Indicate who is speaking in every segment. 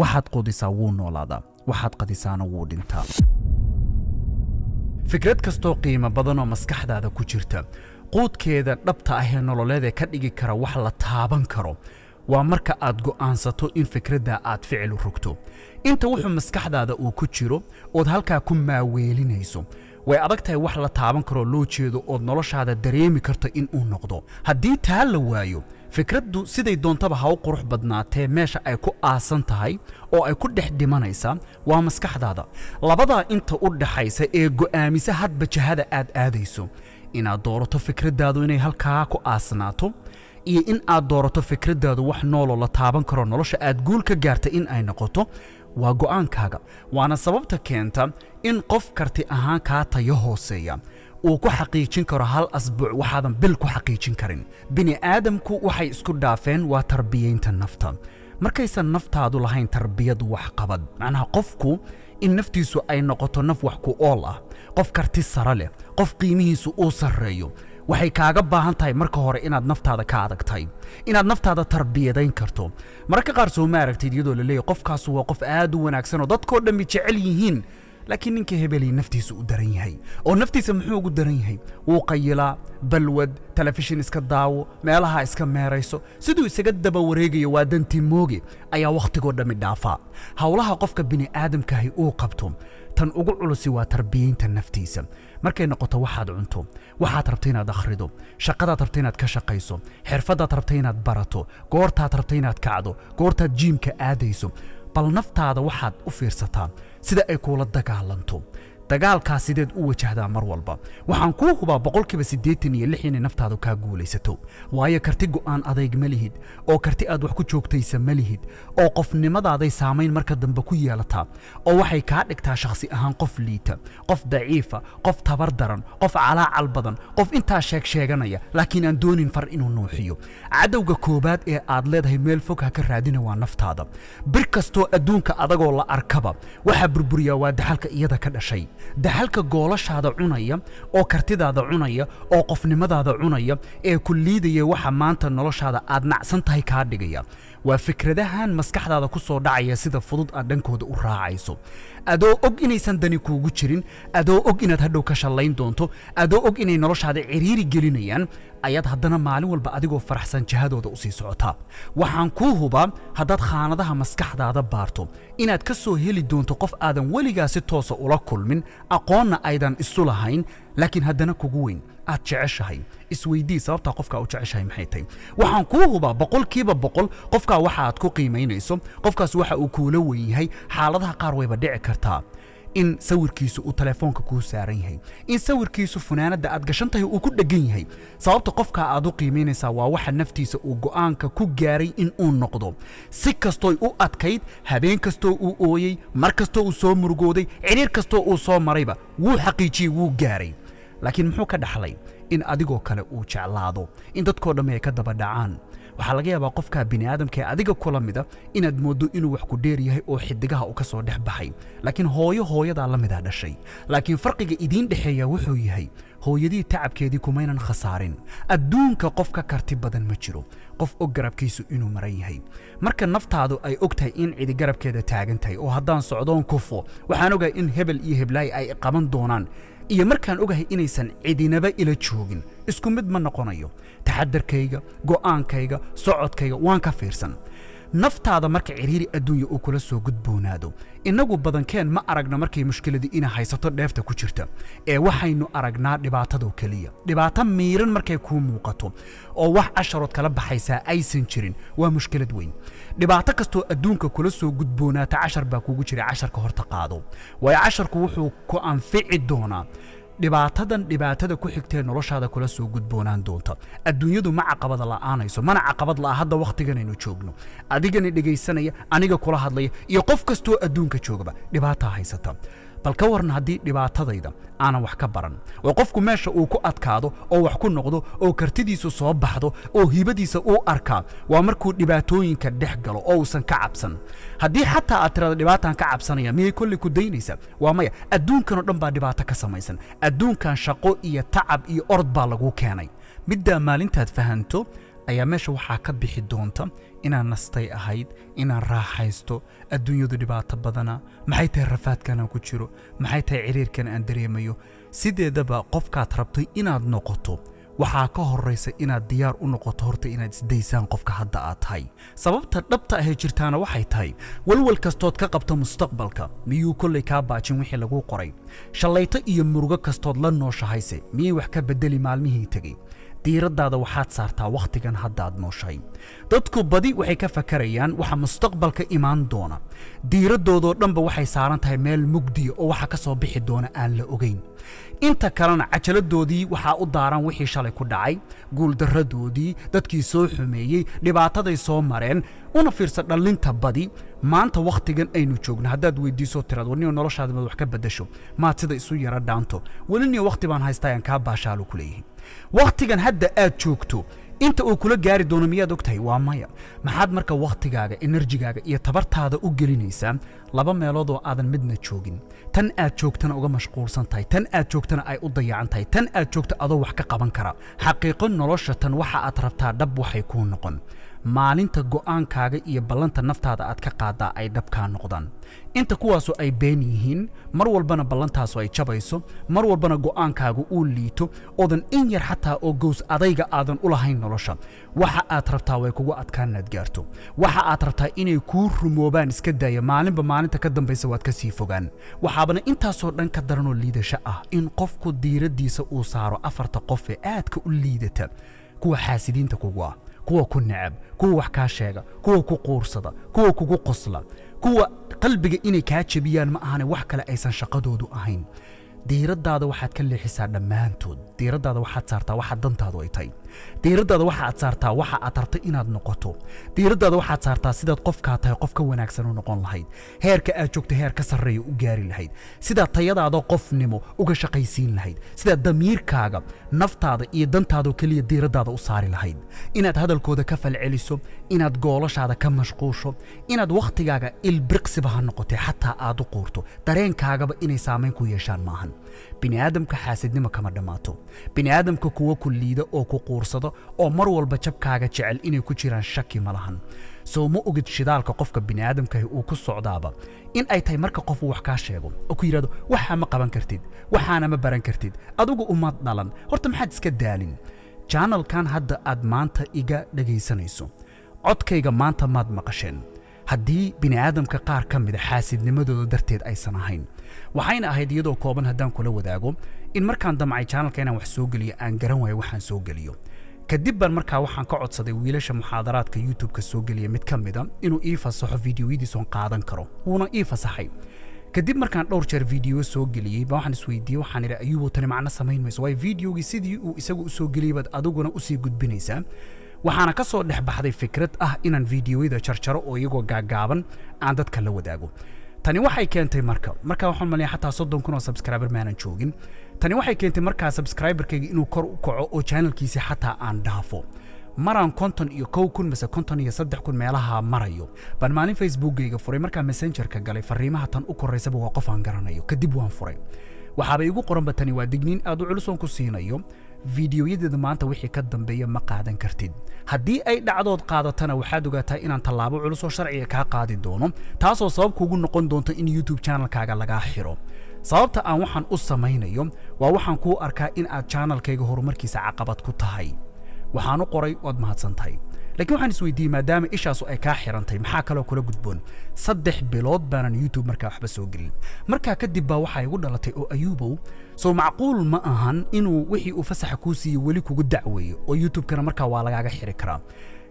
Speaker 1: waxaad quudisaa wuu noolaadaa waxaad qadisaana wuu dhintaa fikrad kastoo qiimo badan oo maskaxdaada ku jirta quudkeeda dhabta ah ee nololeed ka dhigi kara wax la taaban karo waa marka aad go'aansato in fikradda aad ficil u rogto inta wuxuu maskaxdaada uu ku jiro ood halkaa ku maaweelinayso way adag tahay wax la taaban karo loo jeedo oo noloshaada dareemi karto in uu noqdo haddii taa la waayo fikraddu siday doontaba ha u qurux badnaatee meesha ay ku aasan tahay oo ay ku dhex dhimanaysaa waa maskaxdaada labadaa inta u dhaxaysa ee go'aamisa hadba jahada aad aadayso inaad doorato fikraddaadu inay halkaa ku aasnaato iyo in aad doorato fikraddaadu wax nooloo la taaban karo nolosha aad guul ka gaarta in ay noqoto waa go'aankaaga waana sababta keenta in qof karti ahaan kaa tayo hooseeya uu ku xaqiijin karo hal asbuuc waxaadan bil ku xaqiijin karin bini aadamku waxay isku dhaafeen waa tarbiyaynta nafta markaysan naftaadu lahayn tarbiyad wax qabad macnaha qofku in naftiisu ay noqoto naf wax ku ool ah qof karti sare leh qof qiimihiisu uu sarreeyo waxay kaaga baahan tahay marka hore inaad naftaada ka adagtay inaad naftaada tarbiyadayn karto marka qaar soo ma aragtid iyadoo la leeyahay qofkaas waa qof aad u wanaagsan oo dadkoo dhan jecel yihiin laakiin ninka hebelay naftiisa u daran yahay oo naftiisa muxuu ugu daran yahay wuu qayilaa balwad telefishin iska daawo meelaha iska meerayso siduu isaga daba wareegayo waa dantii mooge ayaa waqtigoo dhammi dhaafaa hawlaha qofka bini aadamkaahi uu qabto tan ugu culusi waa tarbiyaynta naftiisa markay noqoto waxaad cunto waxaad rabtay inaad akhrido shaqadaad rabtay inaad ka shaqayso xirfadaad rabtay inaad barato goortaad rabtay inaad kacdo goortaad jiimka aadayso bal naftaada waxaad u fiirsataa sida ay kuula dagaalanto dagaalkaas sideed u wajahdaa mar walba waxaan kuu hubaa 86% inay naftaadu kaa guulaysato waayo karti go'aan adayg ma lihid oo karti aad wax ku joogtaysa ma lihid oo qofnimadaaday saamayn marka dambe ku yeelataa oo waxay kaa dhigtaa shakhsi ahaan qof liita qof daciifa qof tabar daran qof calaacal badan qof intaa sheeganaya laakiin aan doonin far inuu nuuxiyo cadowga koobaad ee aad leedahay meel fog ha ka raadina waa naftaada bir kastoo adduunka adagoo la arkaba waxa burburiyaa waa daxalka iyada ka dhashay daxalka goolashaada cunaya oo kartidaada cunaya oo qofnimadaada cunaya ee ku liidaya waxa maanta noloshaada aad nacsan tahay kaa dhigaya waa fikradahan maskaxdaada ku soo dhacaya sida fudud aad dhankooda u raacayso adoo og inaysan dani kuugu jirin adoo og inaad hadhow ka shallayn doonto adoo og inay noloshaada ciriiri gelinayaan ayaad haddana maalin walba adigoo faraxsan jahadooda u sii socotaa waxaan kuu hubaa haddaad khaanadaha maskaxdaada baarto inaad ka soo heli doonto qof aadan weligaa si toosa ula kulmin aqoonna aydan isu lahayn laakiin haddana kugu weyn aad jeceshahay isweydii sababtaa qofkaa u jeceshahay maxay tahay waxaan kuu hubaa 100% qofkaa waxa aad ku qiimaynayso qofkaas waxa uu kuula weyn yahay xaaladaha qaar wayba dhici kartaa in sawirkiisu uu telefoonka kuu saaran yahay in sawirkiisu funaanada aad gashan tahay uu ku dhagan yahay sababta qofka aad u qiimeynaysaa waa waxa naftiisa uu go'aanka ku gaaray in uu noqdo si kastoo u adkayd habeen kastoo uu ooyay mar kastoo uu soo murugooday ciriir kastoo uu soo marayba wuu xaqiijiyay wuu gaaray laakiin muxuu ka dhaxlay in adigoo kale uu jeclaado in dadkoo dhammi ay ka daba dhacaan waxaa laga yaabaa qofka bini aadamka ee adiga kula mida inaad moodo inuu wax ku dheer yahay oo xidigaha uu ka soo dhex baxay laakiin hooyadaa la mida dhashay laakiin farqiga idiin dhaxeeya wuxuu yahay hooyadii tacabkeedii kumaynan khasaarin adduunka qof ka karti badan ma jiro qof og garabkiisu inuu maran yahay marka naftaadu ay og tahay in cidi garabkeeda taagan tahay oo haddaan socdoon kufo waxaan ogahay in hebel iyo heblaay ay qaban doonaan iyo markaan ogahay inaysan cidinaba ila joogin isku mid ma noqonayo taxadarkayga go'aankayga socodkayga waan ka fiirsan naftaada marka ciriiri adduunya uu kula soo gudboonaado inagu badankeen ma aragna markay mushkiladii ina haysato dheefta ku jirta ee waxaynu aragnaa dhibaatado kaliya dhibaato miiran markay kuu muuqato oo wax casharood kala baxaysaa aysan jirin waa mushkilad weyn dhibaato kastoo adduunka kula soo gudboonaata cashar baa kugu jira casharka horta qaado waayo casharku wuxuu ku anfici doonaa dhibaatada ku xigtee noloshaada kula soo gudboonaan doonta adduunyadu ma caqabad la'aanayso mana caqabad la'a hadda waqtiganaynu joogno adigana dhagaysanaya aniga kula hadlaya iyo qof kastoo adduunka joogaba dhibaato haysata bal ka warna haddii dhibaatadayda aanan wax ka baran oo qofku meesha uu ku adkaado oo wax ku noqdo oo kartidiisu soo baxdo oo hibadiisa uu arkaa waa markuu dhibaatooyinka dhex galo oo uusan ka cabsan haddii xataa aad tirada dhibaataan ka cabsanaya miyay kulli ku daynaysaa waa maya adduunkan oo dhan baa dhibaato ka samaysan adduunkan shaqo iyo tacab iyo orod baa lagu keenay middaa maalintaad fahanto ayaa meesha waxaa ka bixi doonta inaan nastay ahayd inaan raaxaysto adduunyadu dhibaato badana maxay tahay rafaadkan aan ku jiro maxay tahay ciriirkan aan dareemayo sideedaba qofkaad rabtay inaad noqoto waxaa ka horeysa inaad diyaar u noqoto horta inaad isdaysaan qofka hadda aad tahay sababta dhabta ah ee jirtaana waxay tahay walwal kastood ka qabto mustaqbalka miyuu kolley kaa baajin wixii lagu qoray shalayto iyo murugo kastood la nooshahayse miyay wax ka bedeli maalmihii tegey diiradaada waxaad saartaa wakhtigan haddaad nooshahay dadku badi waxay ka fakarayaan waxa mustaqbalka imaan doona diiradoodoo dhanba waxay saaran tahay meel mugdiya oo waxa ka soo bixi doona aan la ogeyn inta kalena cajaladoodii waxaa u daaran wixii shalay ku dhacay guuldarradoodii dadkii soo xumeeyey dhibaataday soo mareen una fiirsa dhallinta badi maanta wakhtigan aynu joogno haddaad weydiiso tiraad warniyo noloshaada mad wax ka beddasho maad sida isu yara dhaanto weliniyo wakhti baan haystaa aan kaa baashaalo ku leeyihin wakhtigan hadda aad joogto inta uu kula gaari doono miyaad ogtahay waa maya maxaad marka wakhtigaaga enerjigaaga iyo tabartaada u gelinaysaa laba meelood oo aadan midna joogin tan aad joogtana uga mashquulsan tahay tan aad joogtana ay u dayacan tahay tan aad joogta adoo wax ka qaban kara xaqiiqo nolosha tan waxa aad rabtaa dhab waxay kuu noqon maalinta go'aankaaga iyo ballanta naftaada aad ka qaadaa ay dhabkaa noqdaan inta kuwaasoo ay been yihiin mar walbana ballantaasu ay jabayso mar walbana go'aankaagu uu liito oodan in yar xataa oo gows adayga aadan u lahayn nolosha waxa aad rabtaa way kugu adkaan inaad gaarto waxa aad rabtaa inay kuu rumoobaan iska daaya maalinba maalinta ka dambaysa waad ka sii fogaan waxaabana intaasoo dhan ka daranoo liidasho ah in qofku diiradiisa uu saaro afarta qof ee aadka u liidata kuwa xaasidiinta kugu ah kuwa ku necab kuwa wax kaa sheega kuwa ku quursada kuwa kugu qosla kuwa qalbiga inay kaa jabiyaan ma ahane wax kale aysan shaqadoodu ahayn diiradaada waxaad ka leexisaa dhammaantood diiradaada waxaad saartaa waxa dantaadu ay tahay diiradaada waxaad saartaa waxa aad rabtay inaad noqoto diiradaada waxaad saartaa sidaad qofkaa tahay qof ka wanaagsan u noqon lahayd heerka aad joogto heer ka sarreeya u gaari lahayd sidaad tayadaada qofnimo uga shaqaysiin lahayd sidaad damiirkaaga naftaada iyo dantaada keliya diiradaada u saari lahayd inaad hadalkooda ka falceliso inaad goolashaada ka mashquusho inaad wakhtigaaga ilbriqsiba ha noqotay xataa aad u quurto dareenkaagaba inay saamayn ku yeeshaan maahan bini aadamka xaasidnimo kama dhammaato bini aadamka kuwa ku liida oo ku quursado oo mar walba jabkaaga jecel inay ku jiraan shaki ma lahan soo ma ogid shidaalka qofka bini aadamkahi uu ku socdaaba in ay tahay marka qof uu wax kaa sheego oo ku yidhahdo waxaa ma qaban kartid waxaana ma baran kartid adigu umaad dhalan horta maxaad iska daalin janalkan hadda aad maanta iga dhagaysanayso codkayga maanta maad maqasheen haddii bini aadamka qaar ka mida xaasidnimadooda darteed aysan ahayn waxayna ahayd iyadoo kooban haddaan kula wadaago in markaan damcay channelka inaan wax soo geliyo aan garan waayo waxaan soo geliyo kadib baan markaa waxaan ka codsaday wiilasha muxaadaraadka YouTube-ka soo geliya mid ka mida inuu ii fasaxo fiidiyowyadiisa oon qaadan karo wuuna ii fasaxay kadib markaan dhowr jeer fiidiyo soo geliyey baa waxaan isweydiiyey waxaan idhi ayuubuu tani macno samayn mayso waayo fiidiyogii sidii uu isagu u soo geliyey baad adiguna usii gudbinaysaa waxaana ka soo dhex baxday fikrad ah inaan fiidiyoyada jarjaro oo iyagoo gaagaaban aan dadka la wadaago tani waxay keentay marka waxaan maleeyaa xataa 30,000 oo subscriber maanan joogin tani waxay keentay markaa subscriberkayga inuu kor u kaco oo channelkiisa xataa aan dhaafo maraan 51,000 mise 53,000 meelaha marayo baan maalin facebookgayga furay markaa messengerka galay fariimaha tan u koreysaba waa qof aan garanayo kadib waan furay waxaaba igu qoranba tani waa digniin aad u culus oon ku siinayo fiidiyoyadeeda maanta wixii ka dambeeya ma qaadan kartid haddii ay dhacdood qaadatana waxaad ogaataa inaan tallaabo culus oo sharciga kaa qaadi doono taasoo sabab kugu noqon doonta in YouTube channelkaaga lagaa xiro sababta aan waxaan u samaynayo waa waxaan kuu arkaa in aad channelkayga horumarkiisa caqabad ku tahay waxaan u qoray waad mahadsantahay laakiin waxaan isweydiiyey maadaama ishaasu ay kaa xirantay maxaa kaloo kula gudboon 3 bilood baanan YouTube markaa waxba soo gelin markaa kadib baa waxaa igu dhalatay oo ayuubow soo macquul ma ahan inuu wixii uu fasaxa kuu siiyo weli kugu dacweeyo oo YouTube-kana markaa waa lagaaga xiri karaa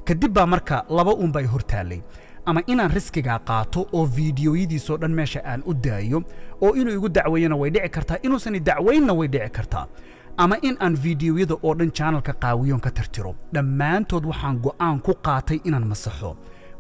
Speaker 1: kadib baa marka laba unba ay hortaalay ama inaan riskiga qaato oo fiidiyoyadiisoo dhan meesha aan u daayo oo inuu igu dacweeyana way dhici kartaa inuusan dacweynna way dhici kartaa ama in aan fiidiyoyada oo dhan channelka qaawiyoon ka tirtiro dhammaantood waxaan go'aan ku qaatay inaan masaxo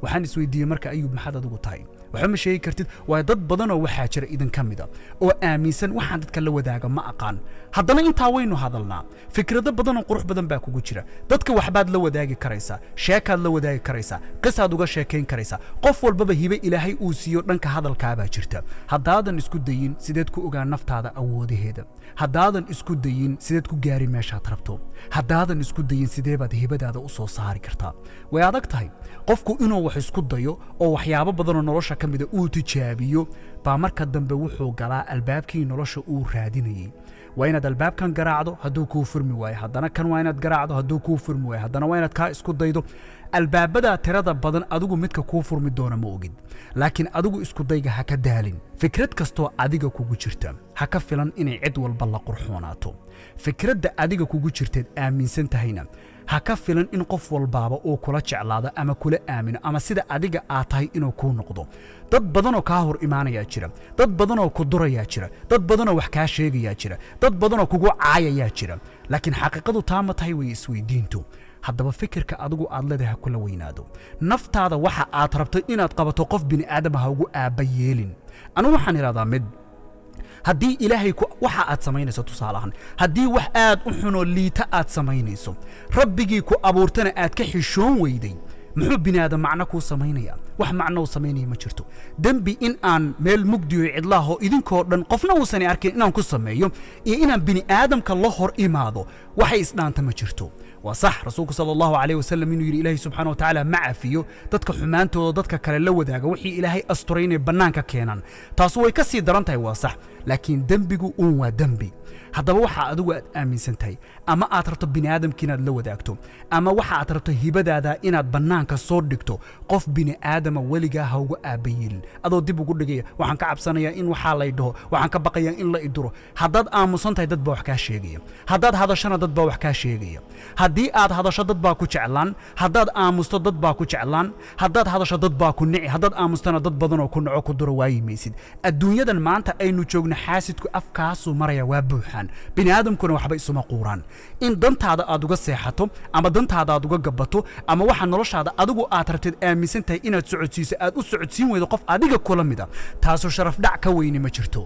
Speaker 1: waxaan isweydiiyey marka ayuub maxaad adigu tahay waxa ma sheegi kartid waa dad badan oo waxaa jira idin kamida oo aaminsan waxaan dadka la wadaaga ma aqaan haddana intaa waynu hadalnaa fikrado badan oo qurux badan baa kugu jira dadka waxbaad la wadaagi karaysaa sheekaad la wadaagi karaysaa qisaad uga sheekayn karaysaa qof walbaba hibe ilaahay uu siiyo dhanka hadalkaabaa jirta haddaadan isku dayin sideed ku ogaa naftaada awoodaheeda haddaadan isku dayin sideed ku gaari meeshaad rabto haddaadan isku dayin sidee baad hibadaada u soo saari kartaa way adag tahay qofku inuu wax isku dayo oo waxyaabo badan oo nolosha ka mida uu tijaabiyo baa marka dambe wuxuu galaa albaabkii nolosha uu raadinayay waa inaad albaabkan garaacdo hadduu kuu furmi waayo haddana kan waa inaad garaacdo hadduu kuu furmi waayo haddana waa inaad kaa isku daydo albaabada tirada badan adigu midka kuu furmi doona ma ogid laakiin adigu isku dayga ha ka daalin fikrad kastoo adiga kugu jirta ha ka filan inay cid walba la qurxoonaato fikradda adiga kugu jirteed aaminsan tahayna ha ka filan in qof walbaaba uu kula jeclaado ama kula aamino ama sida adiga aad tahay inuu kuu noqdo dad badanoo kaa hor imaanayaa jira dad badanoo ku durayaa jira dad badanoo wax kaa sheegayaa jira dad badanoo kugu caayayaa jira laakiin xaqiiqadu taa ma tahay way isweydiintu haddaba fikirka adigu aad leedahay ha kula weynaado naftaada waxa aad rabto inaad qabato qof bini aadam ha ugu aabba yeelin anigu waxaan idhahdaa mid haddii ilaahay waxa aad samaynayso tusaale ahaan haddii wax aad u xunoo liita aad samaynayso rabbigii ku abuurtana aad ka xishoon weyday muxuu bini aadam macno kuu samaynayaa wax macno uu samaynaya ma jirto dembi in aan meel mugdiyo cidlaaho idinkoo dhan qofna uusan arkin inaan ku sameeyo iyo inaan bini aadamka la hor imaado waxay isdhaanta ma jirto وصح رسولك صلى الله عليه وسلم إنه يري إلهي سبحانه وتعالى مع فيه دتك حمانته ودتك كلا لو داغا وحي إلهي أسترين بنانك كينان تاسو way kasii darantahay waa sax laakiin dambigu waa dambi haddaba waxa adigu aad aaminsantahay ama aad rabto bini aadamka inaad la wadaagto ama waxa aad rabto hibadaada inaad banaanka soo dhigto qof bini aadama weligaa ha ugu aabayilin adoo dib ugu dhigaya waxaan ka cabsanayaa in waxa la idho waxaan ka baqayaa in la iduro haddaad aamusantahay dad baa wax kaa sheegaya haddaad hadashana dad baa wax kaa sheegaya haddii aad hadasho dad baa ku jeclaan haddaad aamusto dad baa ku jeclaan haddaad hadasho dad baa ku nici haddaad aamustana dad badanoo ku naco ku duro waayimaysid adduunyadan maanta aynu joogno xaasidku afkaasuu maraya waa buuxaan bini aadamkuna waxba isuma quuraan in dantaada aad uga seexato ama dantaada aad uga gabato ama waxa noloshaada adigu aad rabteed aaminsan tahay inaad socodsiiso aad u socodsiin weydo qof adiga kula mida taasoo sharaf dhac ka weyni ma jirto